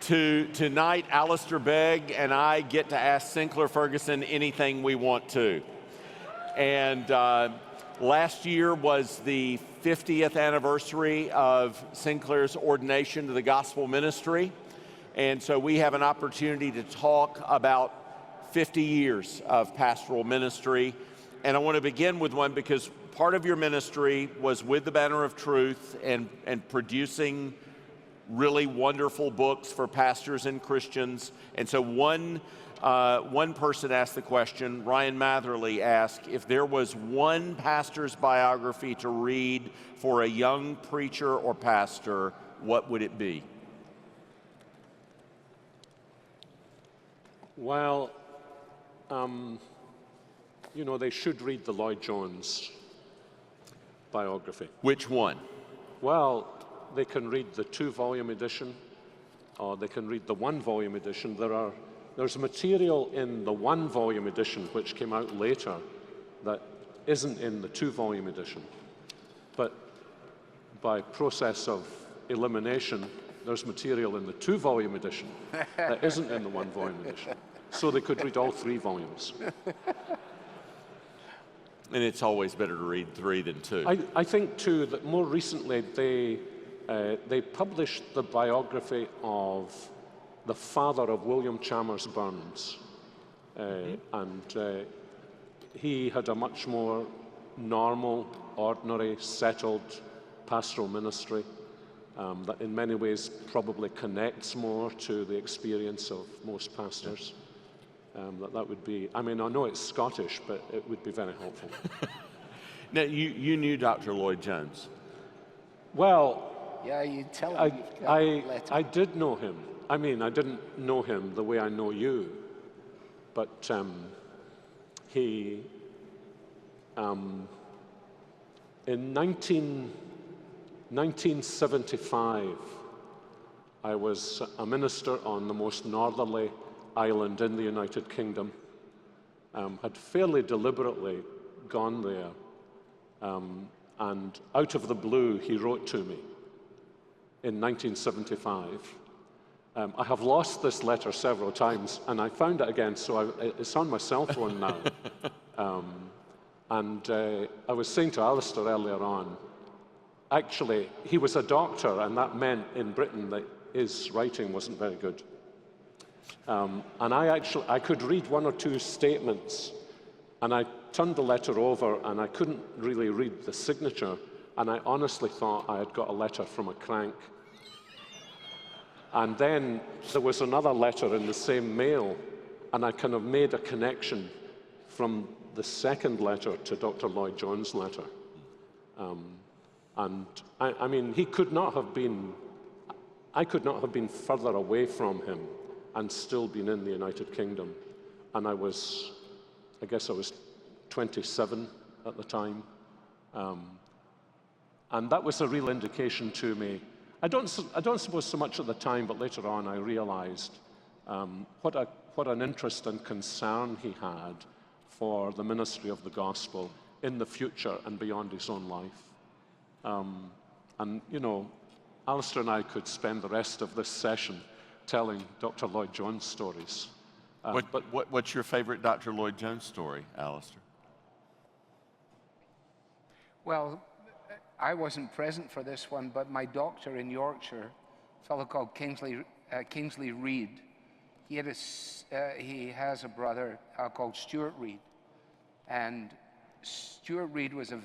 Tonight, Alistair Begg and I get to ask Sinclair Ferguson anything we want to. And last year was the 50th anniversary of Sinclair's ordination to the gospel ministry. And so we have an opportunity to talk about 50 years of pastoral ministry. And I want to begin with one because part of your ministry was with the Banner of Truth and producing really wonderful books for pastors and Christians. And so one person asked the question, Ryan Matherly asked, if there was one pastor's biography to read for a young preacher or pastor, what would it be? Well, you know, they should read the Lloyd Jones biography. Which one? Well, they can read the 2-volume edition, or they can read the 1-volume edition. There's material in the 1-volume edition which came out later that isn't in the 2-volume edition. But by process of elimination, there's material in the 2-volume edition that isn't in the 1-volume edition. So they could read all 3 volumes. And it's always better to read 3 than 2. I think, too, that more recently they published the biography of the father of William Chalmers Burns. And he had a much more normal, ordinary, settled pastoral ministry that in many ways probably connects more to the experience of most pastors. That would be, I mean, I know it's Scottish, but it would be very helpful. Now, you knew Dr. Lloyd Jones? Well, yeah, you tell him you've got a letter. I did know him. I mean, I didn't know him the way I know you, but he, in 1975, I was a minister on the most northerly island in the United Kingdom, had fairly deliberately gone there, and out of the blue, he wrote to me in 1975. I have lost this letter several times, and I found it again, so it's on my cell phone now. I was saying to Alistair earlier on, actually, he was a doctor, and that meant in Britain that his writing wasn't very good. And I could read 1 or 2 statements, and I turned the letter over, and I couldn't really read the signature, and I honestly thought I had got a letter from a crank. And then there was another letter in the same mail, and I kind of made a connection from the second letter to Dr. Lloyd Jones' letter. And I mean, I could not have been further away from him and still been in the United Kingdom. And I guess I was 27 at the time. And that was a real indication to me. I don't suppose so much at the time, but later on I realized what an interest and concern he had for the ministry of the gospel in the future and beyond his own life. And, you know, Alistair and I could spend the rest of this session telling Dr. Lloyd Jones stories. What's your favorite Dr. Lloyd Jones story, Alistair? Well, I wasn't present for this one, but my doctor in Yorkshire, a fellow called Kingsley Reid, he has a brother called Stuart Reid. And Stuart Reid was a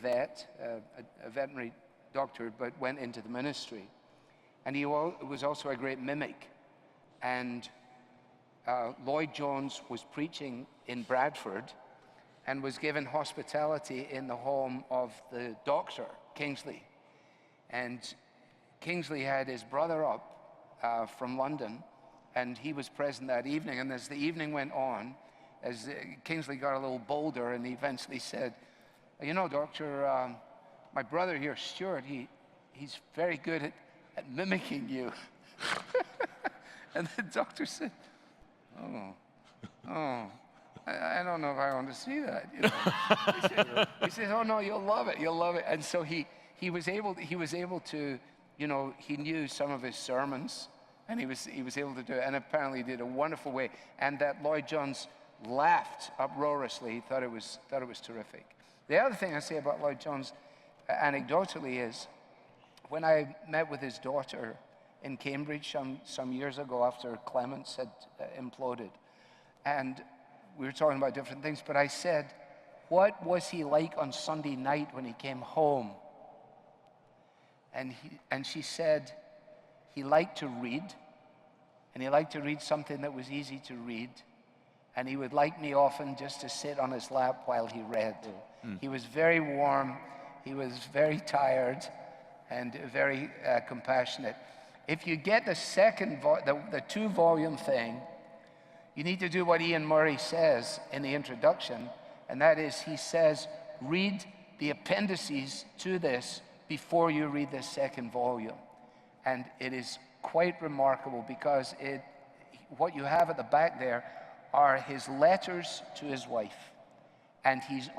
veterinary doctor, but went into the ministry. And he was also a great mimic. And Lloyd Jones was preaching in Bradford and was given hospitality in the home of the doctor, Kingsley. And Kingsley had his brother up from London, and he was present that evening. And as the evening went on, as Kingsley got a little bolder, and he eventually said, you know, Doctor, my brother here, Stuart, he's very good at mimicking you. And the doctor said, I don't know if I want to see that. You know? He said, oh no, you'll love it, you'll love it. And so he was able to, you know, he knew some of his sermons, And he was able to do it, and apparently did a wonderful way. And that Lloyd Jones laughed uproariously. He thought it was terrific. The other thing I say about Lloyd Jones, anecdotally, is when I met with his daughter in Cambridge some years ago after Clements had imploded, and we were talking about different things, but I said, what was he like on Sunday night when he came home? And she said he liked to read, and he liked to read something that was easy to read, and he would like me often just to sit on his lap while he read. He was very warm, he was very tired, and very compassionate. If you get the second, the 2-volume thing, you need to do what Ian Murray says in the introduction, and that is, he says, read the appendices to this before you read the second volume. And it is quite remarkable because what you have at the back there are his letters to his wife. And he's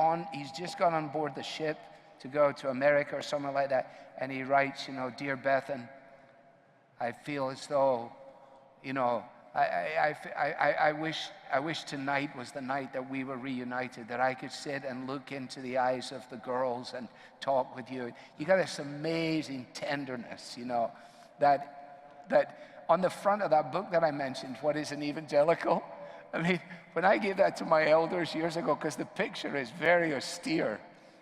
just gone on board the ship to go to America or somewhere like that, and he writes, Dear Bethan, I feel as though, I wish tonight was the night that we were reunited, that I could sit and look into the eyes of the girls and talk with you. You got this amazing tenderness, that on the front of that book that I mentioned, What is an Evangelical? I mean, when I gave that to my elders years ago, because the picture is very austere,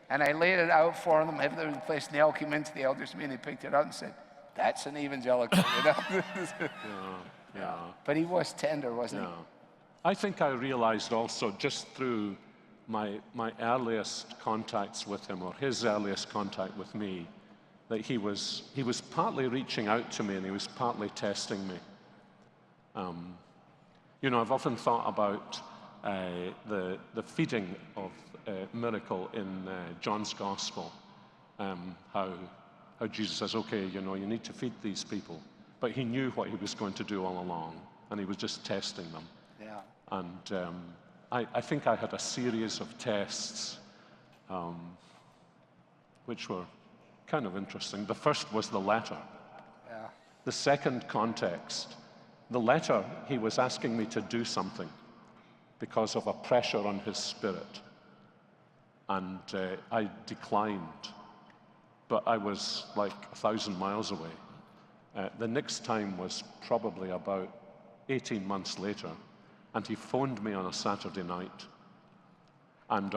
and I laid it out for them, everything in place, and they all came into the elders meeting, they picked it up and said, that's an evangelical, Yeah. But he was tender, wasn't he? I think I realized also just through my earliest contacts with him, or his earliest contact with me, that he was partly reaching out to me and he was partly testing me. I've often thought about the feeding of miracle in John's Gospel, how Jesus says, okay, you need to feed these people. But he knew what he was going to do all along, and he was just testing them. Yeah. And I think I had a series of tests which were kind of interesting. The first was the letter. Yeah. The second context, the letter, he was asking me to do something because of a pressure on his spirit. And I declined, but I was like 1,000 miles away. The next time was probably about 18 months later, and he phoned me on a Saturday night. And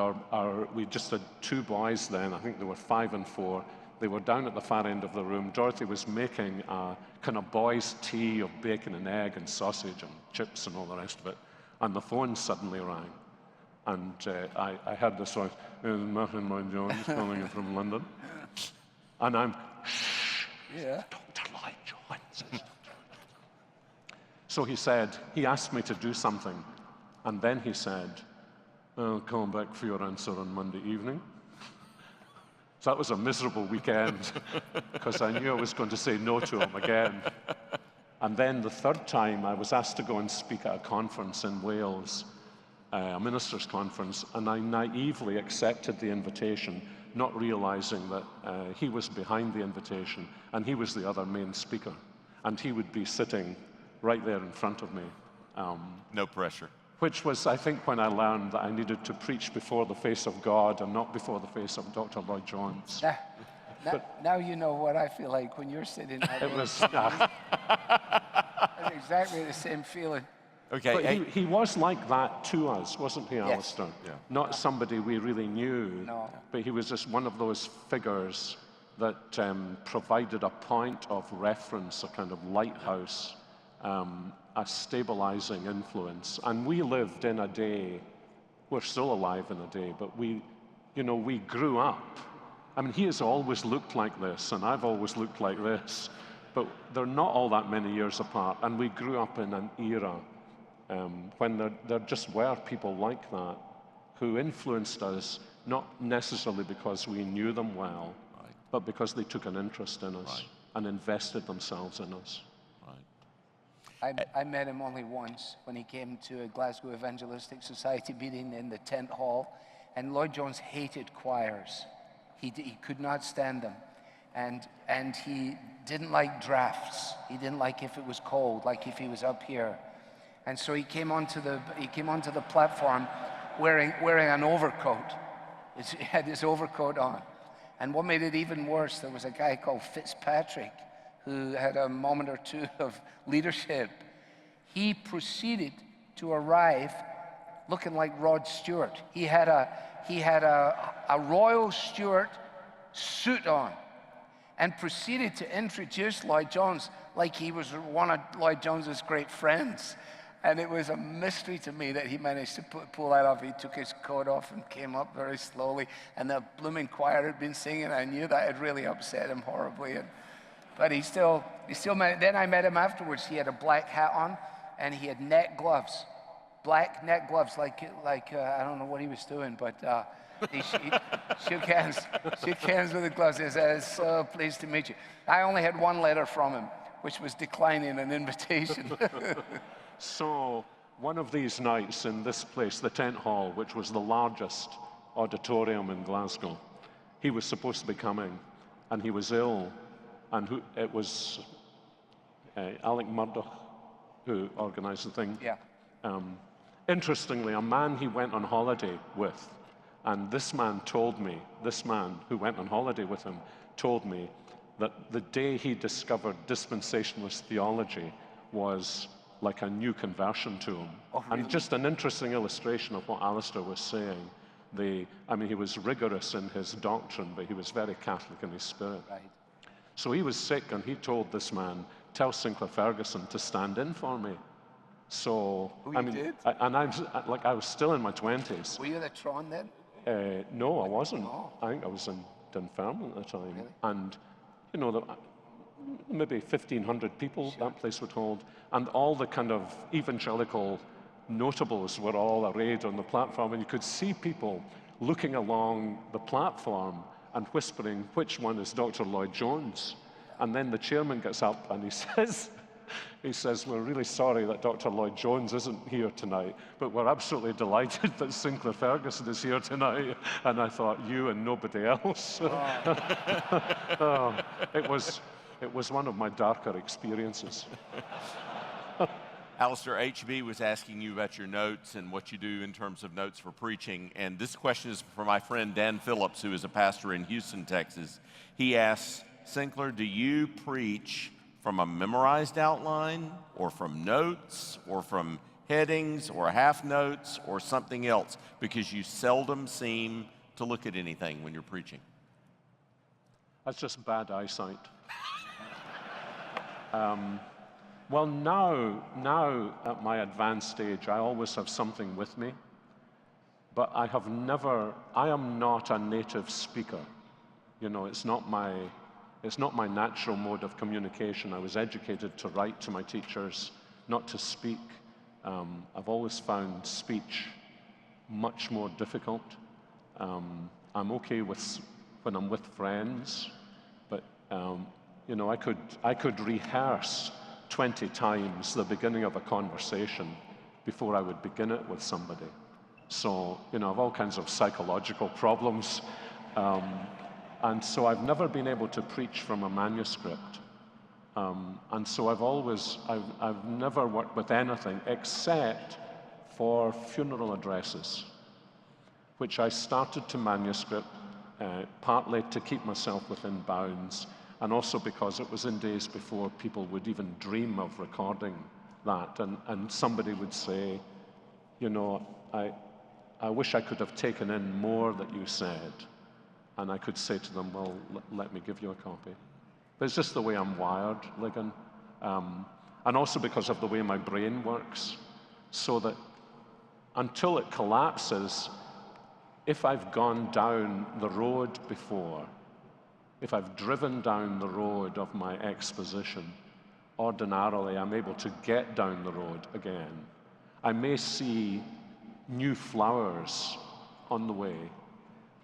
we just had 2 boys then, I think they were 5 and 4. They were down at the far end of the room. Dorothy was making a kind of boys' tea of bacon and egg and sausage and chips and all the rest of it. And the phone suddenly rang. And I heard this voice, Martin Lloyd Jones calling in from London. And I'm, shh, Yeah. Dr. Lloyd Jones. So he asked me to do something. And then he said, I'll call back for your answer on Monday evening. So that was a miserable weekend because I knew I was going to say no to him again. And then the third time I was asked to go and speak at a conference in Wales, a ministers' conference, and I naively accepted the invitation, not realizing that he was behind the invitation and he was the other main speaker. And he would be sitting right there in front of me. No pressure. Which was, I think, when I learned that I needed to preach before the face of God and not before the face of Dr. Lloyd Jones. Now you know what I feel like when you're sitting there. It was, That's exactly the same feeling. Okay. but he was like that to us, wasn't he, Alistair? Yeah. Not somebody we really knew, No. but he was just one of those figures that provided a point of reference, a kind of lighthouse, a stabilizing influence. And we lived in a day, we're still alive in a day, but we grew up. I mean, he has always looked like this, and I've always looked like this, but they're not all that many years apart. And we grew up in an era when there just were people like that who influenced us, not necessarily because we knew them well, right, but because they took an interest in us, right, and invested themselves in us. I met him only once when he came to a Glasgow Evangelistic Society meeting in the tent hall, and Lloyd Jones hated choirs. He could not stand them, and he didn't like drafts. He didn't like if it was cold, like if he was up here. And so he came onto the platform wearing an overcoat. He had his overcoat on. And what made it even worse, there was a guy called Fitzpatrick who had a moment or two of leadership. He proceeded to arrive looking like Rod Stewart. He had a Royal Stewart suit on and proceeded to introduce Lloyd Jones like he was one of Lloyd Jones's great friends. And it was a mystery to me that he managed to pull that off. He took his coat off and came up very slowly, and the blooming choir had been singing. I knew that had really upset him horribly. But he still then I met him afterwards. He had a black hat on, and he had neck gloves, black neck gloves, like I don't know what he was doing, but he shook hands with the gloves. He said, "So pleased to meet you." I only had one letter from him, which was declining an invitation. So one of these nights in this place, the Tent Hall, which was the largest auditorium in Glasgow, he was supposed to be coming, and he was ill, and it was Alec Murdoch who organized the thing. Yeah. Interestingly, a man he went on holiday with, and this man who went on holiday with him told me that the day he discovered dispensationalist theology was like a new conversion to him. Oh, really? And just an interesting illustration of what Alistair was saying. I mean, he was rigorous in his doctrine, but he was very Catholic in his spirit. Right. So he was sick, and he told this man, "Tell Sinclair Ferguson to stand in for me." So, Oh, you did? I was still in my 20s. Were you the Tron then? No, I wasn't. Oh. I think I was in Dunfermline at the time. Really? And, you know, maybe 1,500 people that place would hold. And all the kind of evangelical notables were all arrayed on the platform. And you could see people looking along the platform and whispering, "Which one is Dr. Lloyd Jones?" And then the chairman gets up and he says, "We're really sorry that Dr. Lloyd Jones isn't here tonight, but we're absolutely delighted that Sinclair Ferguson is here tonight." And I thought, you and nobody else. Oh, it was one of my darker experiences. Alistair, HB was asking you about your notes and what you do in terms of notes for preaching. And this question is for my friend Dan Phillips, who is a pastor in Houston, Texas. He asks, "Sinclair, do you preach from a memorized outline, or from notes, or from headings, or half notes, or something else? Because you seldom seem to look at anything when you're preaching." That's just bad eyesight. Well, now at my advanced stage, I always have something with me, but I am not a native speaker. You know, it's not my natural mode of communication. I was educated to write to my teachers, not to speak. I've always found speech much more difficult. I'm okay when I'm with friends, but you know, I could rehearse 20 times the beginning of a conversation before I would begin it with somebody. So, you know, I have all kinds of psychological problems. And so I've never been able to preach from a manuscript. And so I've never worked with anything except for funeral addresses, which I started to manuscript, partly to keep myself within bounds, and also because it was in days before people would even dream of recording that. And somebody would say, you know, I wish I could have taken in more that you said. And I could say to them, well, let me give you a copy. But it's just the way I'm wired, Ligon. And also because of the way my brain works, so that until it collapses, if I've gone down the road before, if I've driven down the road of my exposition, ordinarily I'm able to get down the road again. I may see new flowers on the way,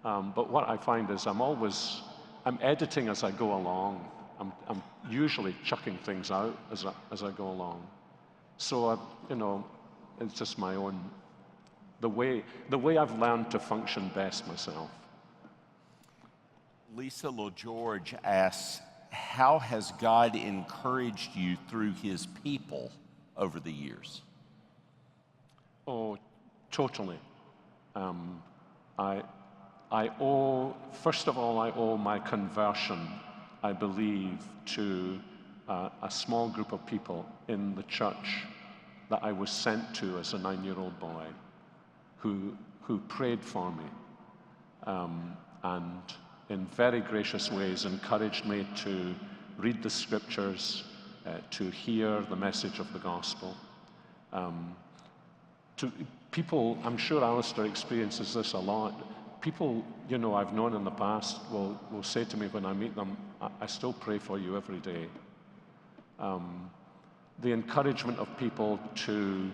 but what I find is I'm editing as I go along. I'm usually chucking things out as I go along. So, you know, it's just my own, the way I've learned to function best myself. Lisa LaGeorge asks, how has God encouraged you through his people over the years? Oh, totally. I owe, first of all, I owe my conversion, I believe, to a small group of people in the church that I was sent to as a 9-year-old boy who prayed for me and in very gracious ways encouraged me to read the scriptures, to hear the message of the gospel. To people, I'm sure Alistair experiences this a lot. People, you know, I've known in the past will say to me when I meet them, I still pray for you every day. The encouragement of people to,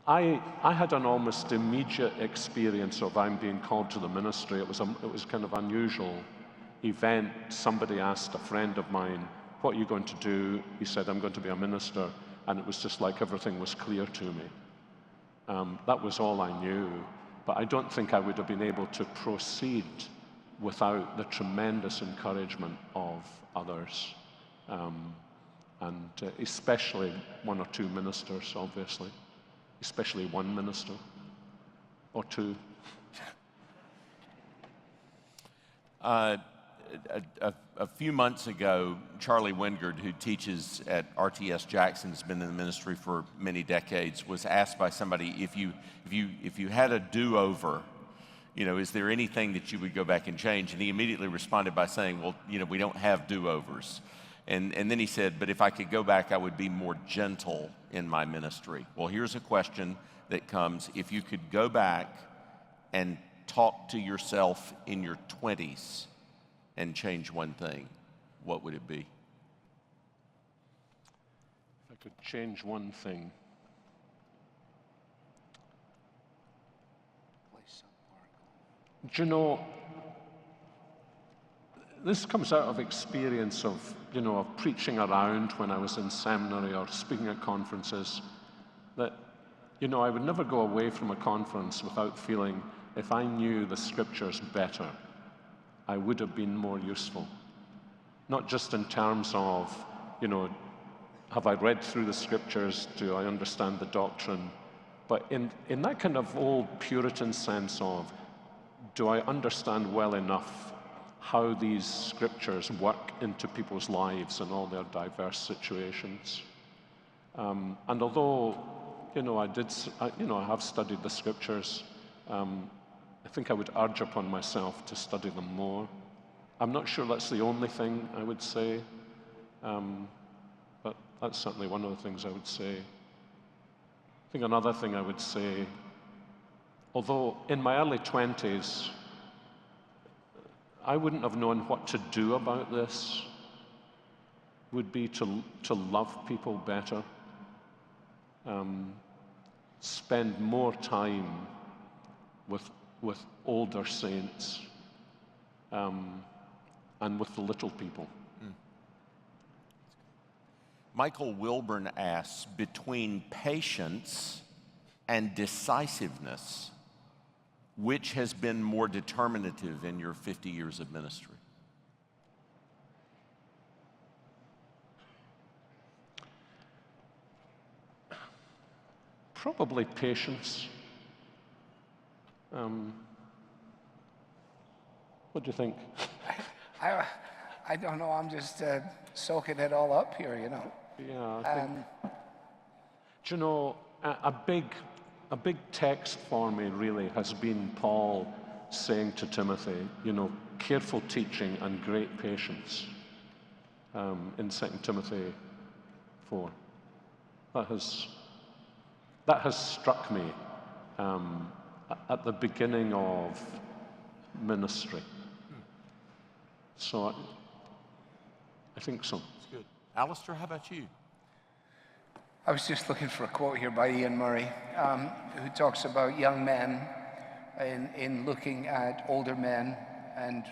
I had an almost immediate experience of I'm being called to the ministry. It was kind of unusual event. Somebody asked a friend of mine, what are you going to do? He said, I'm going to be a minister. And it was just like everything was clear to me. That was all I knew. But I don't think I would have been able to proceed without the tremendous encouragement of others. And especially one or two ministers, obviously. Especially one minister or two. A few months ago, Charlie Wingard, who teaches at RTS Jackson, has been in the ministry for many decades, was asked by somebody, if you had a do-over, you know, is there anything that you would go back and change? And he immediately responded by saying, well, you know, we don't have do-overs. And then he said, but if I could go back, I would be more gentle in my ministry. Well, here's a question that comes. If you could go back and talk to yourself in your 20s and change one thing, what would it be? If I could change one thing. Do you know, this comes out of experience of, you know, of preaching around when I was in seminary or speaking at conferences, that, you know, I would never go away from a conference without feeling if I knew the scriptures better, I would have been more useful. Not just in terms of, you know, have I read through the scriptures, do I understand the doctrine, but in that kind of old Puritan sense of, do I understand well enough how these scriptures work into people's lives and all their diverse situations? And although, you know, I have studied the scriptures, I think I would urge upon myself to study them more. I'm not sure that's the only thing I would say, but that's certainly one of the things I would say. I think another thing I would say, although in my early 20s, I wouldn't have known what to do about this, would be to love people better, spend more time with older saints, and with the little people. Michael Wilburn asks, between patience and decisiveness, which has been more determinative in your 50 years of ministry? Probably patience. What do you think? I don't know, I'm just soaking it all up here, you know. Yeah, I think, do you know, a big text for me really has been Paul saying to Timothy, you know, careful teaching and great patience, in 2 Timothy 4. That has struck me at the beginning of ministry. So I think so. That's good. Alistair, how about you? I was just looking for a quote here by Ian Murray, who talks about young men in looking at older men and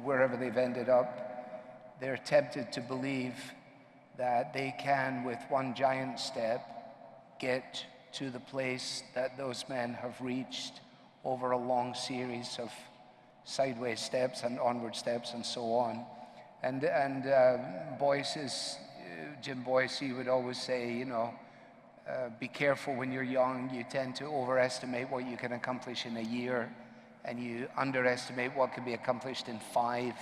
wherever they've ended up, they're tempted to believe that they can, with one giant step, get to the place that those men have reached over a long series of sideways steps and onward steps and so on. And Jim Boyce, he would always say, you know, be careful when you're young. You tend to overestimate what you can accomplish in a year, and you underestimate what can be accomplished in 5.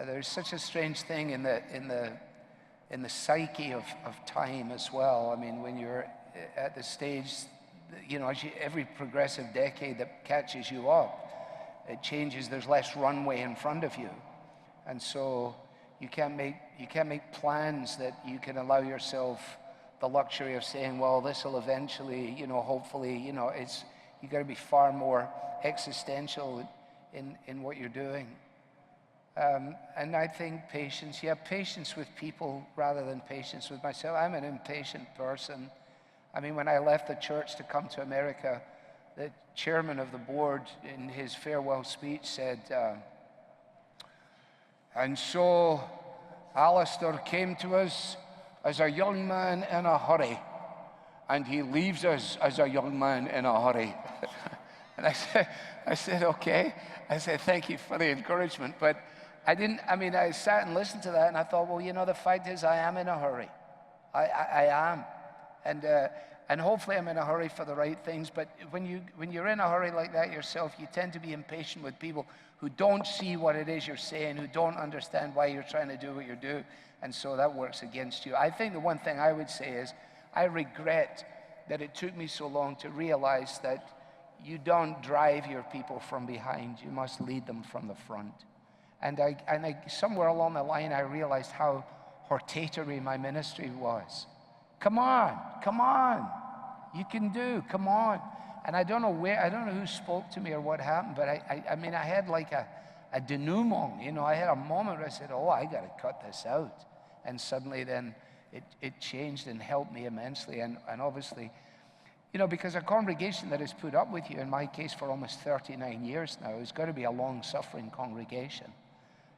There's such a strange thing in the psyche of time as well. I mean, when you're at the stage, you know, every progressive decade that catches you up, it changes. There's less runway in front of you, and so you can't make plans that you can allow yourself the luxury of saying, well, this will eventually, you know, hopefully, you know, you got to be far more existential in what you're doing. And I think patience, patience with people rather than patience with myself. I'm an impatient person. I mean, when I left the church to come to America, the chairman of the board in his farewell speech said, and so Alistair came to us as a young man in a hurry, and he leaves us as a young man in a hurry. And I said, okay. I said, thank you for the encouragement. But I sat and listened to that, and I thought, well, you know, the fact is I am in a hurry. I am. And hopefully I'm in a hurry for the right things. But when you're in a hurry like that yourself, you tend to be impatient with people who don't see what it is you're saying, who don't understand why you're trying to do what you're doing. And so that works against you. I think the one thing I would say is I regret that it took me so long to realize that you don't drive your people from behind. You must lead them from the front. And somewhere along the line, I realized how hortatory my ministry was. Come on, you can do, come on. And I don't know who spoke to me or what happened, but I mean, I had like a denouement, you know, I had a moment where I said, oh, I got to cut this out. And suddenly then it changed and helped me immensely. And obviously, you know, because a congregation that has put up with you, in my case for almost 39 years now, is going to be a long-suffering congregation.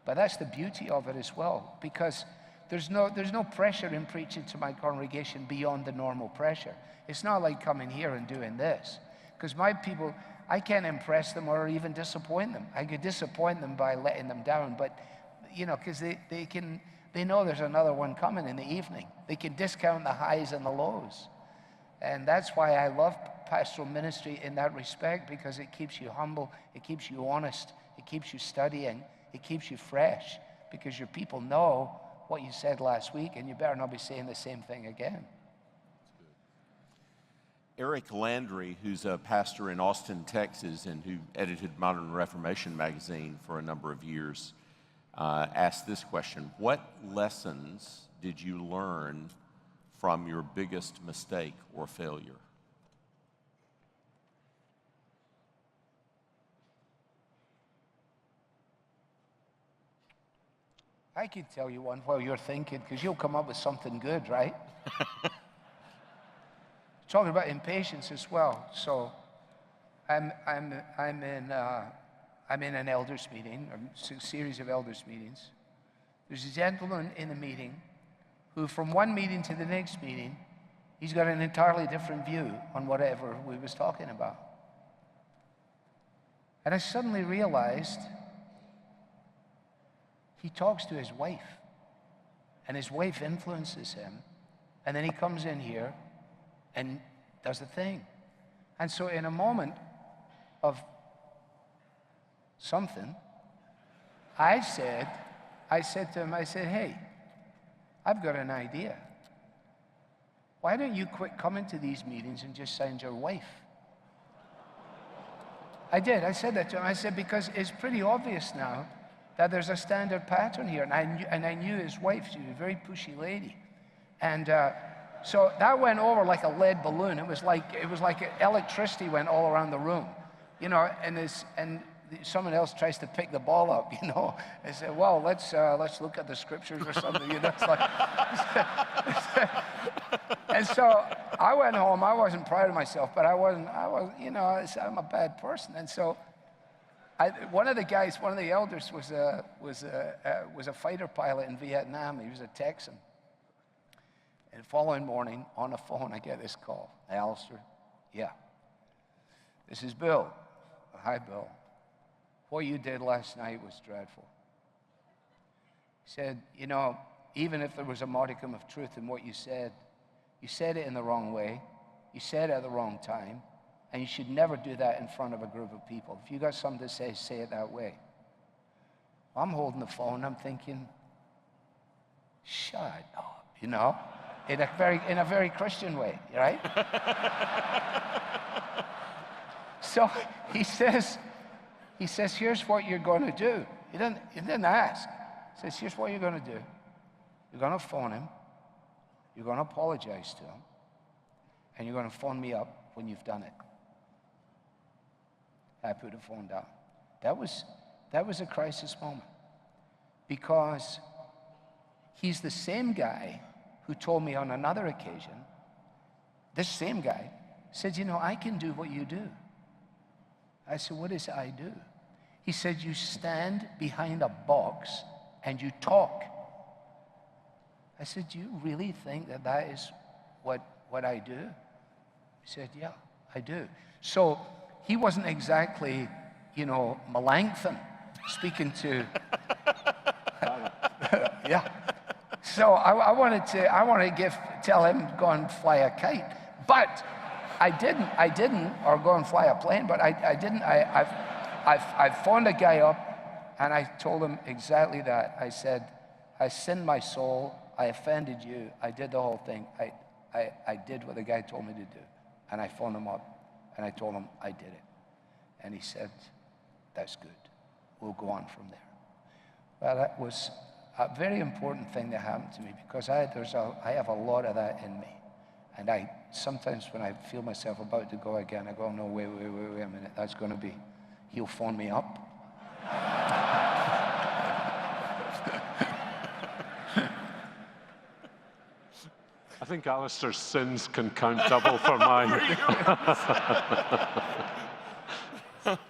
But that's the beauty of it as well, because there's no pressure in preaching to my congregation beyond the normal pressure. It's not like coming here and doing this, because my people, I can't impress them or even disappoint them. I could disappoint them by letting them down, but, you know, because they know there's another one coming in the evening. They can discount the highs and the lows. And that's why I love pastoral ministry in that respect, because it keeps you humble, it keeps you honest, it keeps you studying, it keeps you fresh, because your people know what you said last week, and you better not be saying the same thing again. Eric Landry, who's a pastor in Austin, Texas, and who edited Modern Reformation magazine for a number of years, asked this question: what lessons did you learn from your biggest mistake or failure? I could tell you one while you're thinking, because you'll come up with something good, right? Talking about impatience as well. So I'm in an elders meeting, a series of elders meetings. There's a gentleman in the meeting who, from one meeting to the next meeting, he's got an entirely different view on whatever we was talking about. And I suddenly realized he talks to his wife, and his wife influences him, and then he comes in here and does the thing. And so in a moment of something, I said to him, hey, I've got an idea. Why don't you quit coming to these meetings and just send your wife? I did. I said that to him. I said, because it's pretty obvious now that there's a standard pattern here. And I knew his wife. She was a very pushy lady. And so that went over like a lead balloon. It was like electricity went all around the room, you know. And someone else tries to pick the ball up, you know. I said, well, let's look at the scriptures or something. You know, it's like. And so I went home. I wasn't proud of myself, but I was, you know, I'm a bad person. And so one of the elders was a fighter pilot in Vietnam. He was a Texan. And the following morning, on the phone, I get this call. Alistair, yeah. This is Bill. Hi, Bill. what you did last night was dreadful. He said, you know, even if there was a modicum of truth in what you said it in the wrong way, you said it at the wrong time, and you should never do that in front of a group of people. If you got something to say it that way. I'm holding the phone, I'm thinking, shut up, you know, in a very Christian way, right? So he says, here's what you're going to do. He didn't ask. He says, here's what you're going to do. You're going to phone him. You're going to apologize to him. And you're going to phone me up when you've done it. I put the phone down. That was a crisis moment. Because he's the same guy who told me on another occasion, this same guy said, you know, I can do what you do. I said, what is it I do? He said, you stand behind a box and you talk. I said, do you really think that is what I do? He said, yeah, I do. So he wasn't exactly, you know, Melanchthon speaking to, yeah. So I wanted to tell him go and fly a kite, but I didn't, or go and fly a plane, but I didn't. I phoned a guy up and I told him exactly that. I said, I sinned my soul, I offended you, I did the whole thing. I did what the guy told me to do. And I phoned him up and I told him I did it. And he said, that's good. We'll go on from there. Well, that was a very important thing that happened to me because I have a lot of that in me. And sometimes when I feel myself about to go again, I go, no, wait a minute, that's going to be, he'll phone me up. I think Alistair's sins can count double for mine.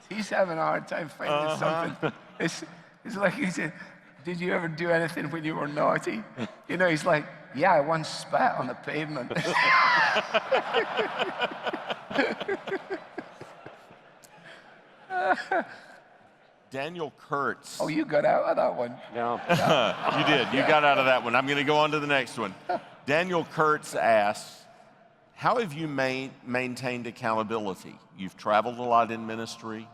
He's having a hard time finding something. It's like he said, did you ever do anything when you were naughty? You know, he's like, yeah, I once spat on the pavement. Daniel Kurtz. Oh, you got out of that one. Yeah. You did. You got out of that one. I'm going to go on to the next one. Daniel Kurtz asks, how have you maintained accountability? You've traveled a lot in ministry.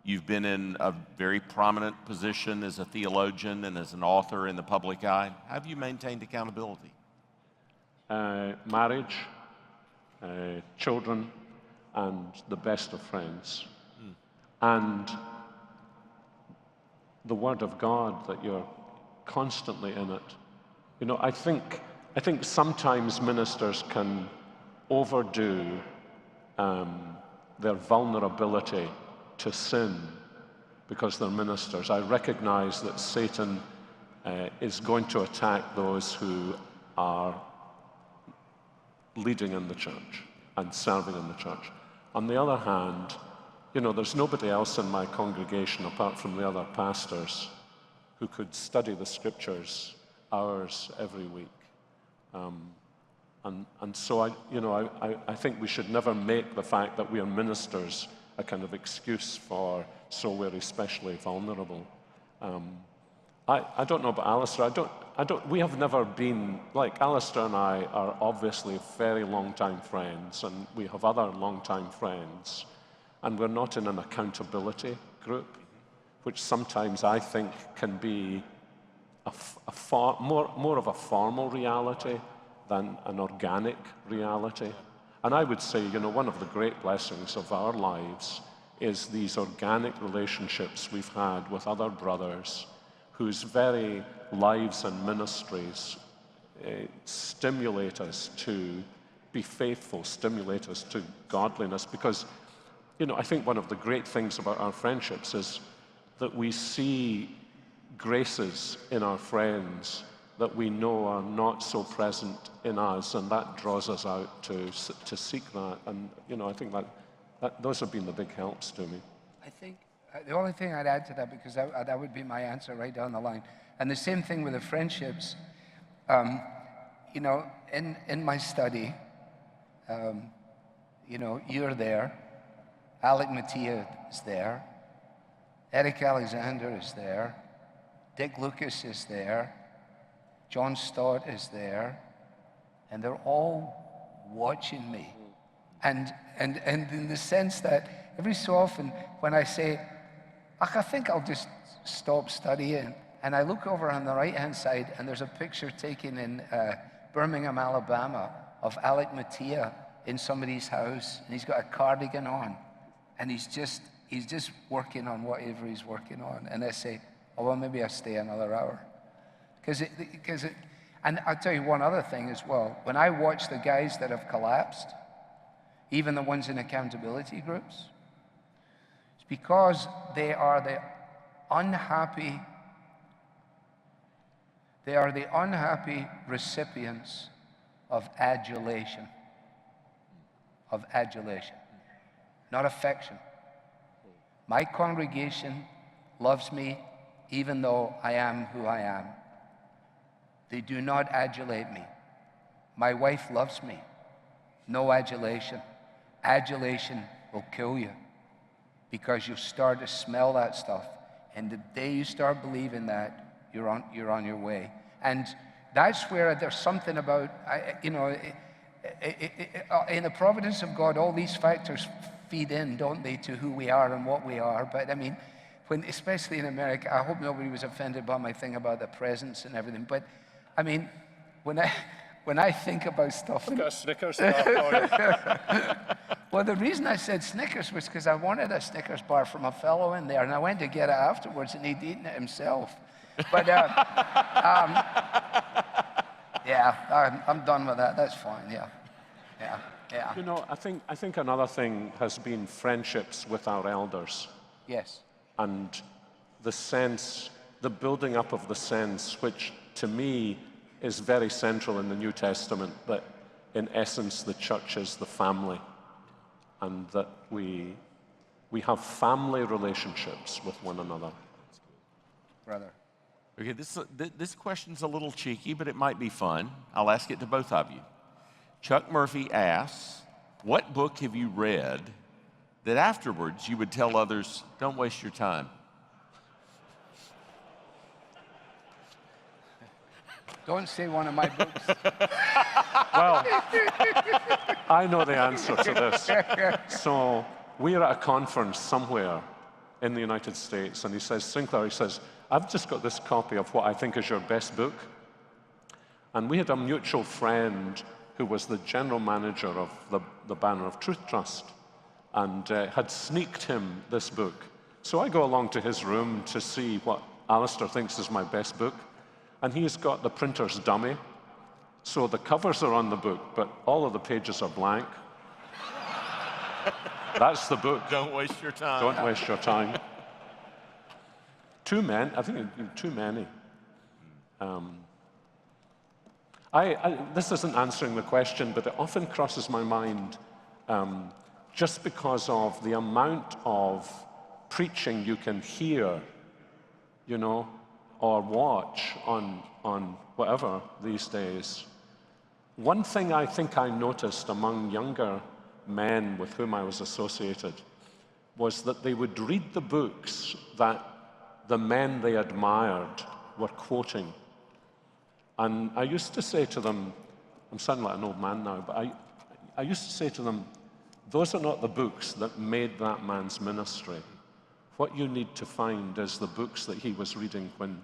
You've been in a very prominent position as a theologian and as an author in the public eye. How have you maintained accountability? Marriage, children, and the best of friends. And the Word of God, that you're constantly in it. You know, I think sometimes ministers can overdo their vulnerability to sin because they're ministers. I recognize that Satan is going to attack those who are leading in the church and serving in the church. On the other hand, you know, there's nobody else in my congregation apart from the other pastors who could study the scriptures hours every week. And so I think we should never make the fact that we are ministers a kind of excuse for so we're especially vulnerable. I don't know about Alistair. We have never been, like Alistair and I are obviously very long-time friends, and we have other long-time friends, and we're not in an accountability group, which sometimes I think can be more of a formal reality than an organic reality. And I would say, you know, one of the great blessings of our lives is these organic relationships we've had with other brothers whose very lives and ministries stimulate us to be faithful, stimulate us to godliness. Because, you know, I think one of the great things about our friendships is that we see graces in our friends that we know are not so present in us, and that draws us out to seek that. And, you know, I think that those have been the big helps to me. I think the only thing I'd add to that, because that would be my answer right down the line, and the same thing with the friendships, you know, in my study, you know, you're there, Alec Mattia is there, Eric Alexander is there. Dick Lucas is there. John Stott is there. And they're all watching me. And in the sense that every so often when I say, I think I'll just stop studying, and I look over on the right-hand side and there's a picture taken in Birmingham, Alabama of Alec Mattia in somebody's house, and he's got a cardigan on, and he's just working on whatever he's working on. And I say, oh, well, maybe I'll stay another hour. And I'll tell you one other thing as well. When I watch the guys that have collapsed, even the ones in accountability groups, it's because they are the unhappy recipients of adulation. Of adulation, not affection. My congregation loves me even though I am who I am. They do not adulate me. My wife loves me. No adulation. Adulation will kill you because you'll start to smell that stuff. And the day you start believing that, you're on your way. And that's where there's something about, in the providence of God, all these factors feed in, don't they, to who we are and what we are. But I mean, especially in America, I hope nobody was offended by my thing about the presents and everything. But I mean, when I think about stuff, I've got a Snickers bar for you. Well, the reason I said Snickers was because I wanted a Snickers bar from a fellow in there, and I went to get it afterwards, and he'd eaten it himself. But yeah, I'm done with that. That's fine. Yeah. You know, I think another thing has been friendships with our elders. Yes. And the building up of the sense, which to me is very central in the New Testament, that in essence the church is the family, and that we have family relationships with one another. Brother. Okay, this question's a little cheeky, but it might be fun. I'll ask it to both of you. Chuck Murphy asks, what book have you read that afterwards you would tell others, don't waste your time? Don't say one of my books. Well, I know the answer to this. So we're at a conference somewhere in the United States, and he says, Sinclair, he says, I've just got this copy of what I think is your best book. And we had a mutual friend who was the general manager of the Banner of Truth Trust, and had sneaked him this book. So I go along to his room to see what Alistair thinks is my best book, and he's got the printer's dummy. So the covers are on the book, but all of the pages are blank. That's the book. Don't waste your time. Don't waste your time. I think too many. This isn't answering the question, but it often crosses my mind just because of the amount of preaching you can hear, or watch on whatever these days. One thing I think I noticed among younger men with whom I was associated was that they would read the books that the men they admired were quoting. And I used to say to them, I'm sounding like an old man now, but I used to say to them, those are not the books that made that man's ministry. What you need to find is the books that he was reading when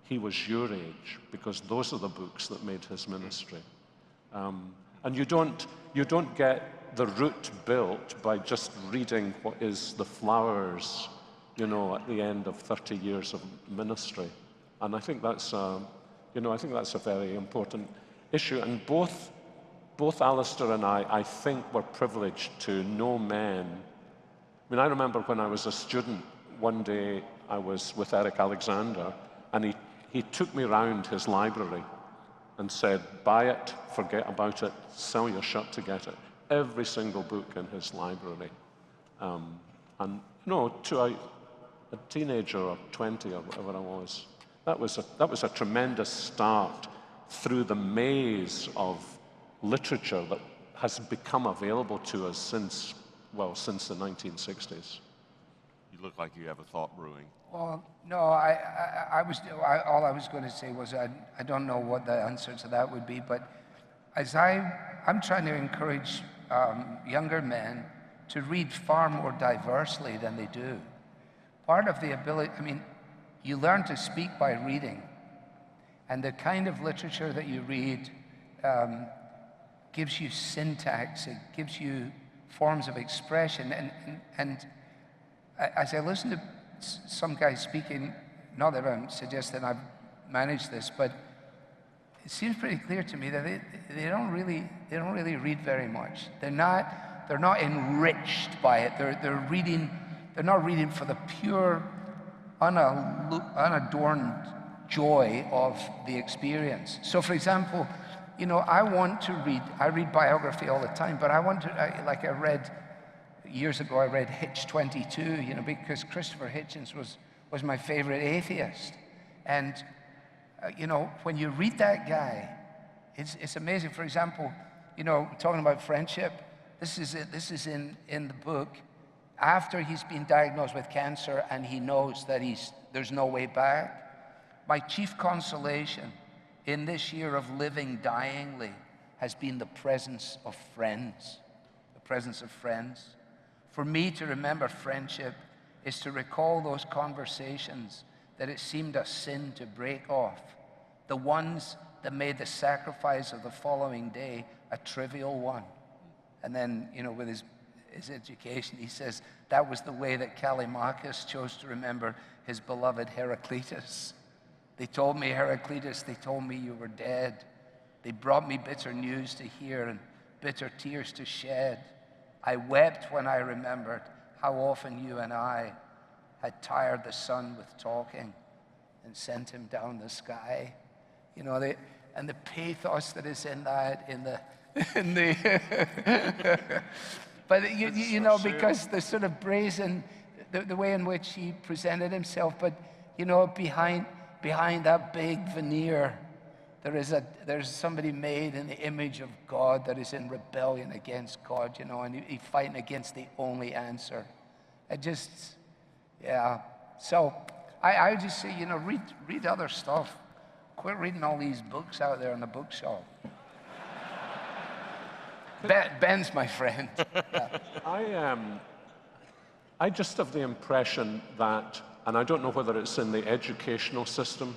he was your age, because those are the books that made his ministry. And you don't get the root built by just reading what is the flowers, at the end of 30 years of ministry. And I think that's a very important issue. And both Alistair and I think, were privileged to know men. I mean, I remember when I was a student, one day I was with Eric Alexander, and he took me round his library and said, buy it, forget about it, sell your shirt to get it. Every single book in his library. To a teenager or 20 or whatever I was, that was a tremendous start through the maze of literature that has become available to us since the 1960s. You look like you have a thought brewing. Well, no, all I was going to say was I don't know what the answer to that would be, but I'm trying to encourage younger men to read far more diversely than they do. Part of the ability, I mean, you learn to speak by reading, and the kind of literature that you read gives you syntax, it gives you forms of expression, and as I listen to some guys speaking, not that I'm suggesting I've managed this, but it seems pretty clear to me that they don't really read very much. They're not enriched by it. They're not reading for the pure, unadorned joy of the experience. So, for example, you know, I read biography all the time, but I read years ago, I read Hitch 22, you know, because Christopher Hitchens was my favorite atheist. And, you know, when you read that guy, it's amazing. For example, you know, talking about friendship, this is in the book after he's been diagnosed with cancer and he knows that there's no way back. My chief consolation in this year of living dyingly has been the presence of friends, the presence of friends. For me to remember friendship is to recall those conversations that it seemed a sin to break off, the ones that made the sacrifice of the following day a trivial one. And then, you know, with his education, he says that was the way that Callimachus chose to remember his beloved Heraclitus. They told me, Heraclitus, they told me you were dead. They brought me bitter news to hear and bitter tears to shed. I wept when I remembered how often you and I had tired the sun with talking and sent him down the sky. You know, and the pathos that is in that, but you know, because the sort of brazen, the way in which he presented himself, but you know, behind that big veneer, there's somebody made in the image of God that is in rebellion against God, you know, and he's fighting against the only answer. Yeah. So I would just say, you know, read other stuff. Quit reading all these books out there on the bookshelf. Ben's my friend. Yeah. I just have the impression that, and I don't know whether it's in the educational system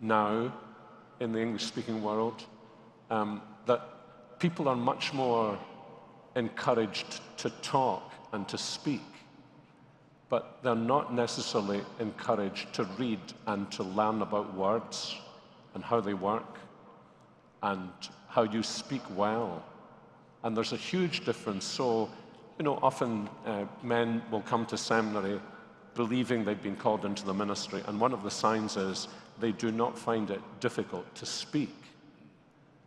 now, in the English-speaking world, that people are much more encouraged to talk and to speak, but they're not necessarily encouraged to read and to learn about words and how they work and how you speak well. And there's a huge difference. So, you know, often men will come to seminary believing they've been called into the ministry, and one of the signs is they do not find it difficult to speak.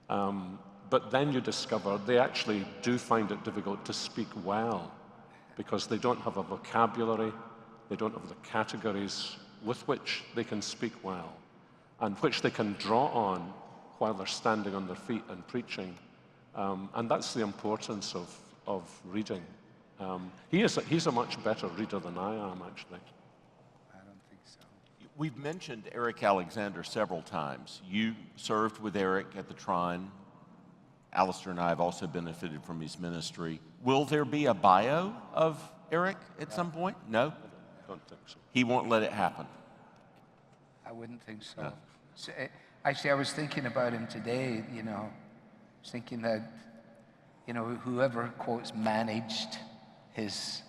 But then you discover they actually do find it difficult to speak well because they don't have a vocabulary, they don't have the categories with which they can speak well and which they can draw on while they're standing on their feet and preaching. And that's the importance of reading. He's a much better reader than I am, actually. I don't think so. We've mentioned Eric Alexander several times. You served with Eric at the Trine. Alistair and I have also benefited from his ministry. Will there be a bio of Eric at some point? No? I don't think so. He won't let it happen. I wouldn't think so. No. So, actually, I was thinking about him today, you know. I was thinking that, you know, whoever, quotes, managed this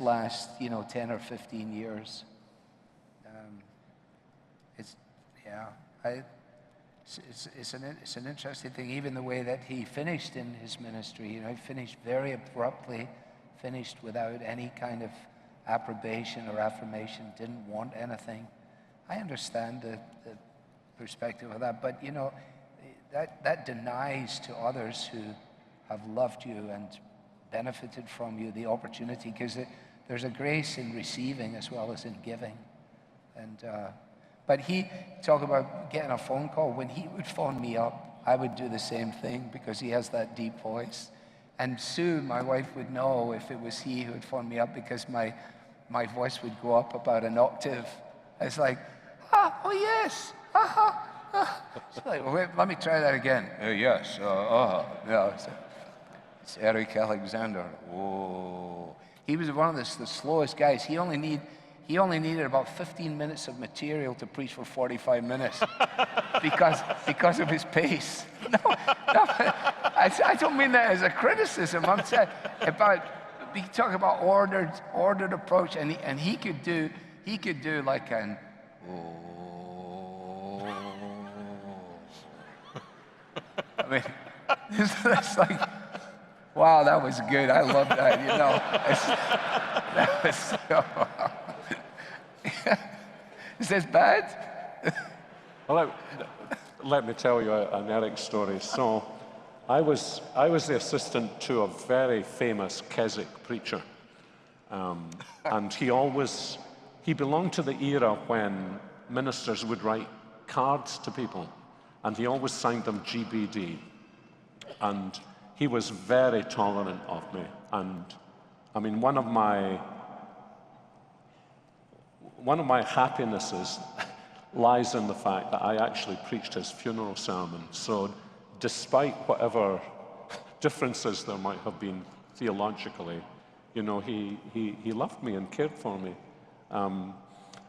last, you know, 10 or 15 years, it's an interesting thing, even the way that he finished in his ministry. You know, he finished very abruptly, finished without any kind of approbation or affirmation, didn't want anything. I understand the perspective of that, but you know, that denies to others who have loved you and benefited from you the opportunity, because there's a grace in receiving as well as in giving. And but he talked about getting a phone call. When he would phone me up, I would do the same thing because he has that deep voice. And Sue, my wife, would know if it was he who had phoned me up because my my voice would go up about an octave. It's like, oh yes, It's like, wait, let me try that again. Yes, yeah. It's Eric Alexander. Whoa. He was one of the slowest guys. He only needed about 15 minutes of material to preach for 45 minutes because of his pace. No, I don't mean that as a criticism. I'm saying we talk about ordered approach, and he could do like an I mean, it's like, wow, that was good. I love that. You know, that was so. Is this bad? Well, let me tell you an Eric story. So, I was the assistant to a very famous Keswick preacher, and he belonged to the era when ministers would write cards to people, and he always signed them GBD, and he was very tolerant of me. And I mean, one of my happinesses lies in the fact that I actually preached his funeral sermon. So despite whatever differences there might have been theologically, you know, he loved me and cared for me.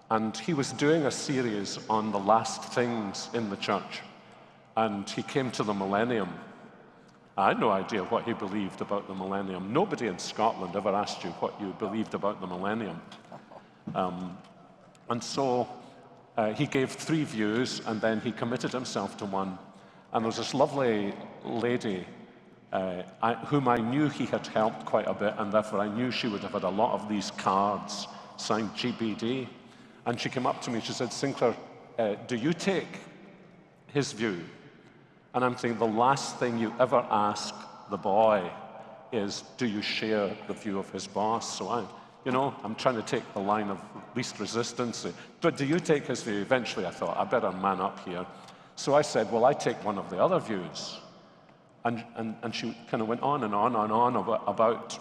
And he was doing a series on the last things in the church. And he came to the millennium. I had no idea what he believed about the millennium. Nobody in Scotland ever asked you what you believed about the millennium. And so he gave 3 views, and then he committed himself to one. And there was this lovely lady whom I knew he had helped quite a bit, and therefore I knew she would have had a lot of these cards signed GBD. And she came up to me, she said, "Sinclair, do you take his view?" And I'm thinking, the last thing you ever ask the boy is, do you share the view of his boss? So I'm trying to take the line of least resistance. But do you take his view? Eventually I thought, I better man up here. So I said, well, I take one of the other views. And she kind of went on and on and on about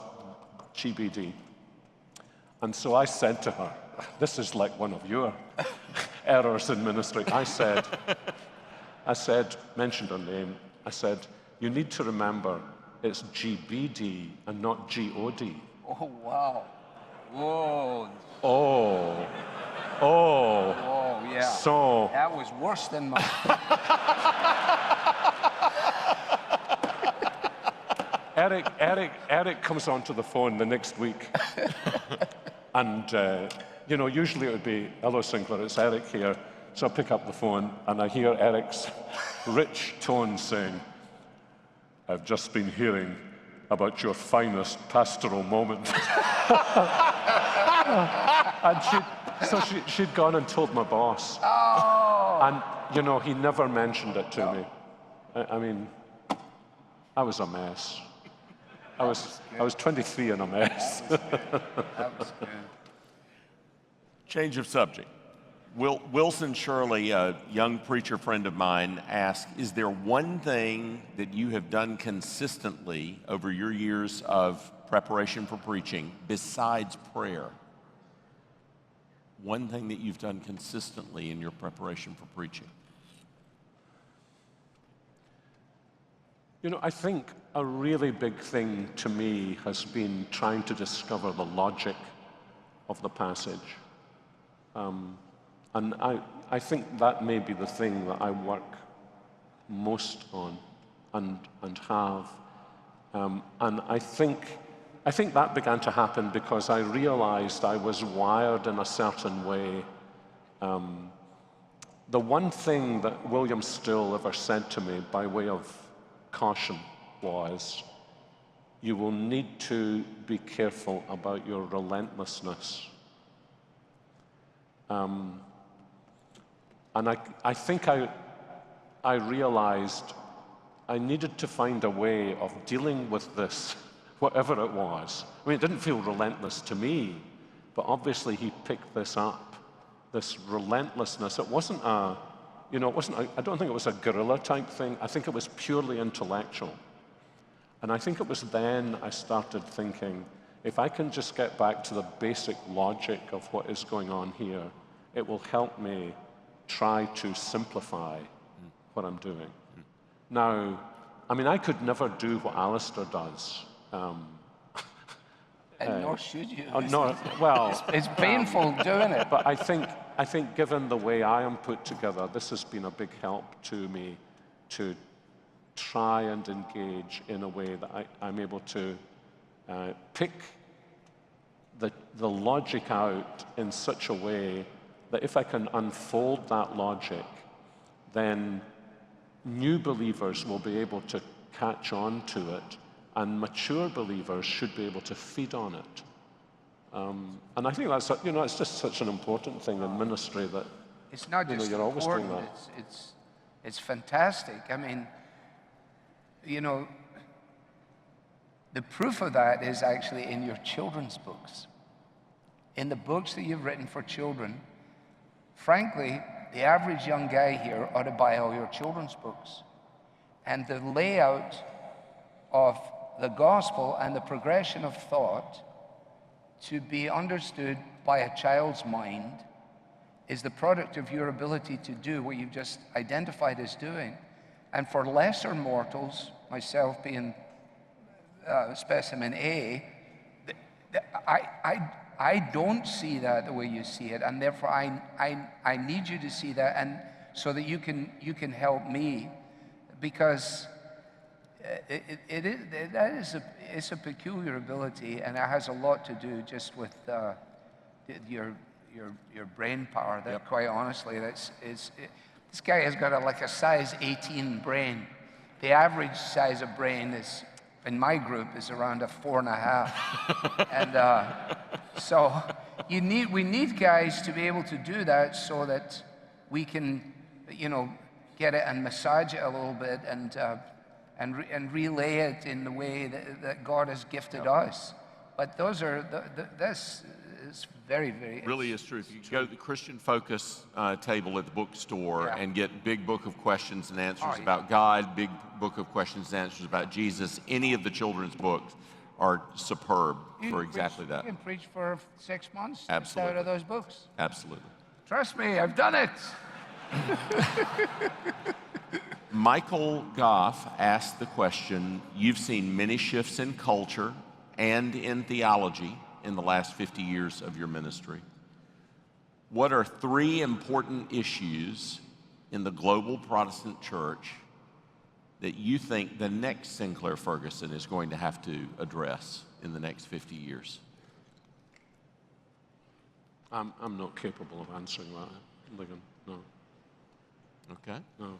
GBD. And so I said to her, this is like one of your errors in ministry. I said, mentioned her name, I said, you need to remember it's GBD and not GOD. Oh, wow. Whoa. Oh, yeah. So. That was worse than mine. Eric comes onto the phone the next week. And, usually it would be, hello, Sinclair, it's Eric here. So I pick up the phone and I hear Eric's rich tone saying, I've just been hearing about your finest pastoral moment. And she'd gone and told my boss. Oh. And, he never mentioned it to me. I mean, I was a mess. I was 23 and a mess. That was good. Change of subject. Wilson Shirley, a young preacher friend of mine, asked, is there one thing that you have done consistently over your years of preparation for preaching besides prayer? One thing that you've done consistently in your preparation for preaching? I think a really big thing to me has been trying to discover the logic of the passage. And I think that may be the thing that I work most on and have. And I think that began to happen because I realized I was wired in a certain way. The one thing that William Still ever said to me by way of caution was, you will need to be careful about your relentlessness. And I think I realized I needed to find a way of dealing with this, whatever it was. I mean, it didn't feel relentless to me, but obviously he picked this up, this relentlessness. It wasn't I don't think it was a guerrilla type thing. I think it was purely intellectual. And I think it was then I started thinking, if I can just get back to the basic logic of what is going on here, it will help me try to simplify what I'm doing. Now, I mean, I could never do what Alistair does. And nor should you. No, well, It's painful doing it. but I think given the way I am put together, this has been a big help to me to try and engage in a way that I'm able to pick the logic out in such a way that if I can unfold that logic, then new believers will be able to catch on to it, and mature believers should be able to feed on it. And I think that's, it's just such an important thing in ministry that It's not just you're always doing important, that. it's fantastic. I mean, the proof of that is actually in your children's books. In the books that you've written for children, frankly, the average young guy here ought to buy all your children's books. And the layout of the gospel and the progression of thought to be understood by a child's mind is the product of your ability to do what you've just identified as doing. And for lesser mortals, myself being specimen A, I don't see that the way you see it, and therefore I need you to see that, and so that you can help me, because it's a peculiar ability, and it has a lot to do just with your brain power. That quite honestly, this guy has got like a size 18 brain. The average size of brain is, in my group, is around a 4.5. And so we need guys to be able to do that so that we can, get it and massage it a little bit and relay it in the way that God has gifted us. But those are, this is very, very... Really is true. If you go to the Christian Focus table at the bookstore and get big book of questions and answers about God, big book of questions and answers about Jesus, any of the children's books are superb for exactly that. You can preach for 6 months Absolutely. out of those books. Absolutely. Trust me, I've done it. Michael Goff asked the question, you've seen many shifts in culture and in theology in the last 50 years of your ministry. What are 3 important issues in the global Protestant church that you think the next Sinclair Ferguson is going to have to address in the next 50 years? I'm not capable of answering that, Ligon. No. Okay. No.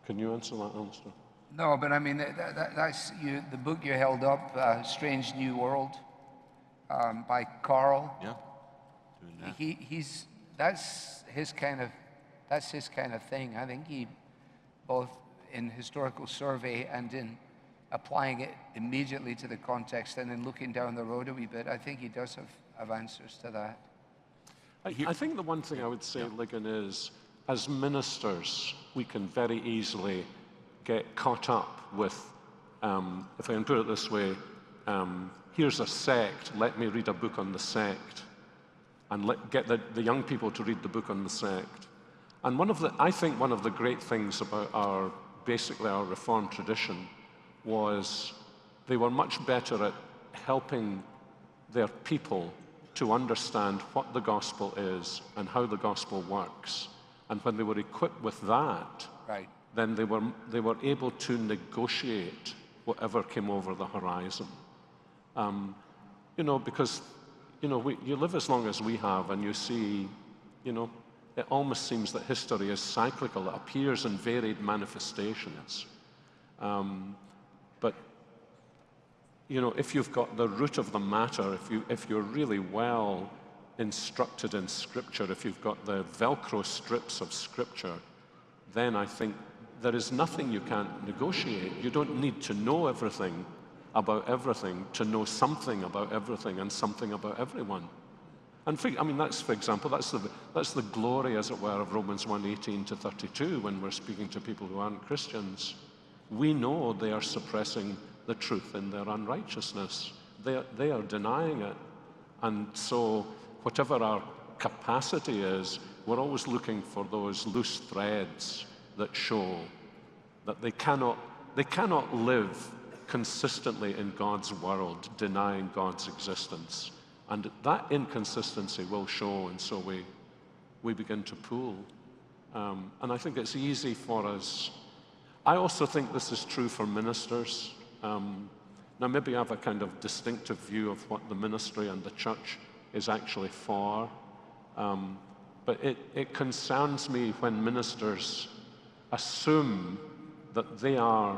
Can you answer that, Alistair? No, but I mean, that's the book you held up, Strange New World, by Carl. Yeah. Doing that. That's his kind of thing. I think he, both in historical survey and in applying it immediately to the context and then looking down the road a wee bit, I think he does have answers to that. I think the one thing I would say, Ligon, is as ministers, we can very easily get caught up with, if I can put it this way, here's a sect, let me read a book on the sect, and get the young people to read the book on the sect. And I think one of the great things about basically our Reformed tradition was they were much better at helping their people to understand what the gospel is and how the gospel works. And when they were equipped with that, then they were able to negotiate whatever came over the horizon. Because you live as long as we have, and you see, it almost seems that history is cyclical. It appears in varied manifestations. But if you've got the root of the matter, if you're really well instructed in Scripture, if you've got the Velcro strips of Scripture, then I think there is nothing you can't negotiate. You don't need to know everything about everything to know something about everything and something about everyone. And for example, that's the glory, as it were, of Romans 1:18 to 32 when we're speaking to people who aren't Christians. We know they are suppressing the truth in their unrighteousness. they are denying it. And so whatever our capacity is, we're always looking for those loose threads that show that they cannot live consistently in God's world, denying God's existence. And that inconsistency will show, and so we begin to pull. And I think it's easy for us. I also think this is true for ministers. Now, maybe I have a kind of distinctive view of what the ministry and the church is actually for. But it concerns me when ministers assume that they are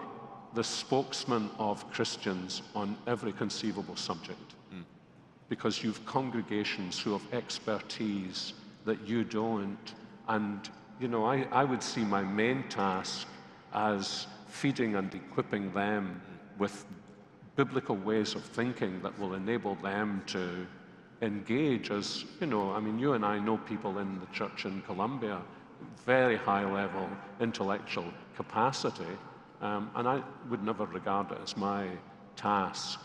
the spokesman of Christians on every conceivable subject. Because you've congregations who have expertise that you don't. And, you know, I would see my main task as feeding and equipping them with biblical ways of thinking that will enable them to engage as, you know, I mean, you and I know people in the church in Colombia, very high level intellectual capacity, and I would never regard it as my task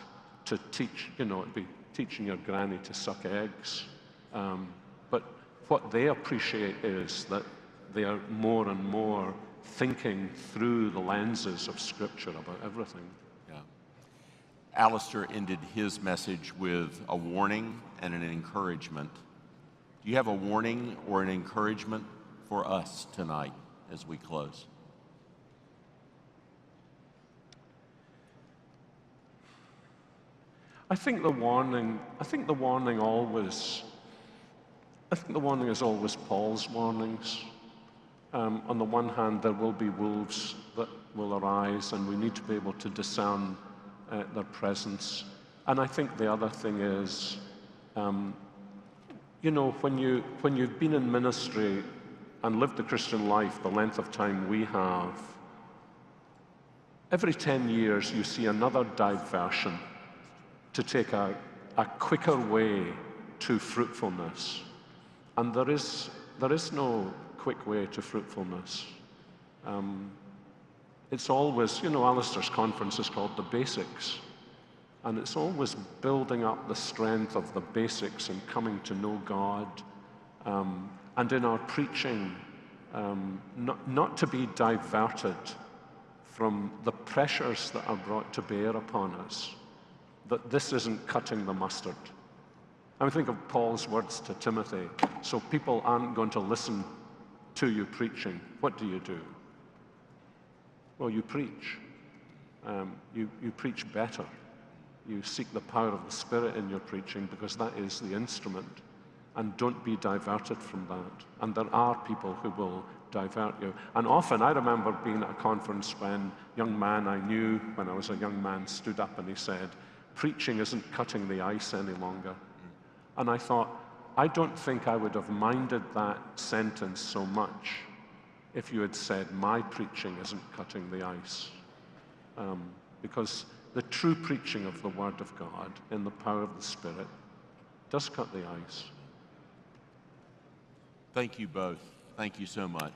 to teach, you know, it'd be teaching your granny to suck eggs. But what they appreciate is that they are more and more thinking through the lenses of Scripture about everything. Yeah. Alistair ended his message with a warning and an encouragement. Do you have a warning or an encouragement for us tonight as we close? I think the warning is always Paul's warnings. On the one hand, there will be wolves that will arise, and we need to be able to discern their presence. And I think the other thing is, you know, when you've been in ministry and lived the Christian life the length of time we have, every 10 years you see another diversion to take a quicker way to fruitfulness. And there is no quick way to fruitfulness. It's always, you know, Alistair's conference is called The Basics. And it's always building up the strength of the basics and coming to know God. And in our preaching, not to be diverted from the pressures that are brought to bear upon us, that this isn't cutting the mustard. I mean, think of Paul's words to Timothy. So people aren't going to listen to you preaching. What do? Well, you preach. You preach better. You seek the power of the Spirit in your preaching because that is the instrument. And don't be diverted from that. And there are people who will divert you. And often, I remember being at a conference when a young man I knew when I was a young man stood up and he said, preaching isn't cutting the ice any longer. And I thought, I don't think I would have minded that sentence so much if you had said, my preaching isn't cutting the ice. Because the true preaching of the Word of God in the power of the Spirit does cut the ice. Thank you both. Thank you so much.